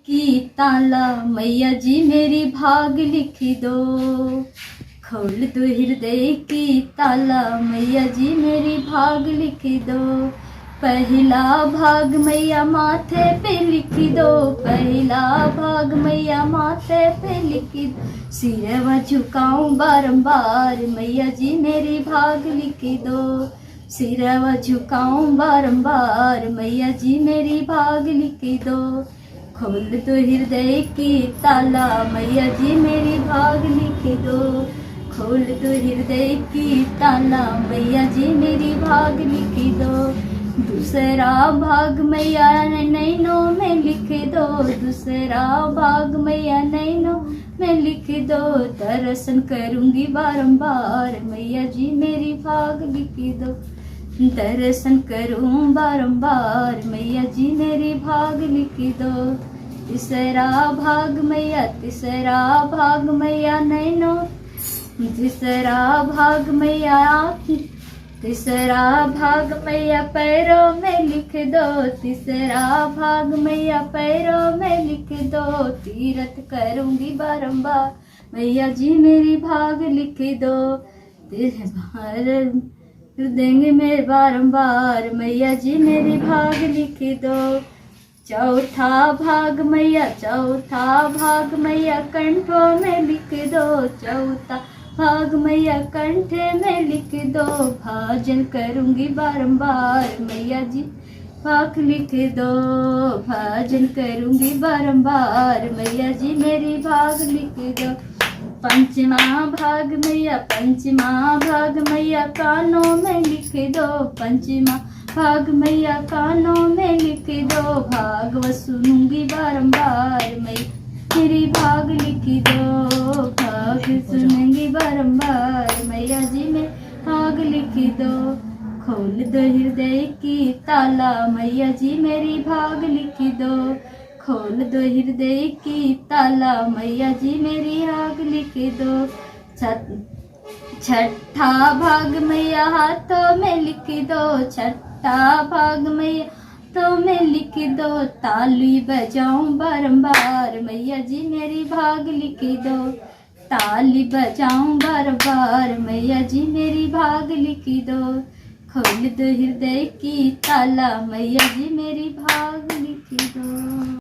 की ताला मैया जी मेरी भाग लिख दो। खोल दो हृदय की ताला मैया जी मेरी भाग लिख दो। पहला भाग मैया माथे पे लिख दो। पहला भाग मैया माथे पे लिख दो। सिरवा झुकाऊं बारंबार मैया जी मेरी भाग लिख दो। सिरवा झुकाऊं बारंबार मैया जी मेरी भाग लिख दो। खोल दो हृदय की ताला मैया जी मेरी भाग लिख दो। खोल दो हृदय की ताला मैया जी मेरी भाग लिख दो। दूसरा भाग मैया नैनों में लिख दो। दूसरा भाग मैया नैनों में लिख दो। दर्शन करूंगी बारंबार मैया जी मेरी भाग लिख दो। दर्शन करूं बारंबार मैया जी मेरी भाग लिख दो। तीसरा भाग मैया तीसरा भाग मैया नैनों। तीसरा भाग मैया तीसरा भाग मैया पैरों में लिख दो। तीसरा भाग मैया पैरों में लिख दो। तीरथ करूंगी बारंबार मैया जी मेरी भाग लिख दो। देंगे मेरे बारंबार मैया जी मेरी भाग लिख दो। चौथा भाग मैया चौथा भाग मैया कंठों में लिख दो। चौथा भाग मैया कंठे में लिख दो। भजन करूंगी बारंबार मैया जी भाग लिख दो। भजन करूंगी बारंबार मैया जी मेरी भाग लिख दो। पंचमा भाग मैया कानों में लिख दो। पंचमा भाग मैया कानों में लिख दो। भागवत सुनूंगी बारंबार मैया मेरी भाग लिख दो। भाग सुनूंगी बारंबार मैया जी में भाग लिख दो। खोल दो हृदय की ताला मैया जी मेरी भाग लिख दो। खोल दो हृदय की ताला मैया जी मेरी भाग लिख दो। छठा भाग मैया हाथों में लिख दो। छठा भाग मैया हाथों में लिख दो। ताली बजाऊं बारंबार मैया जी मेरी भाग लिख दो। ताली बजाऊं बारंबार मैया जी मेरी भाग लिख दो। खोल दो हृदय की ताला मैया जी मेरी भाग लिख दो।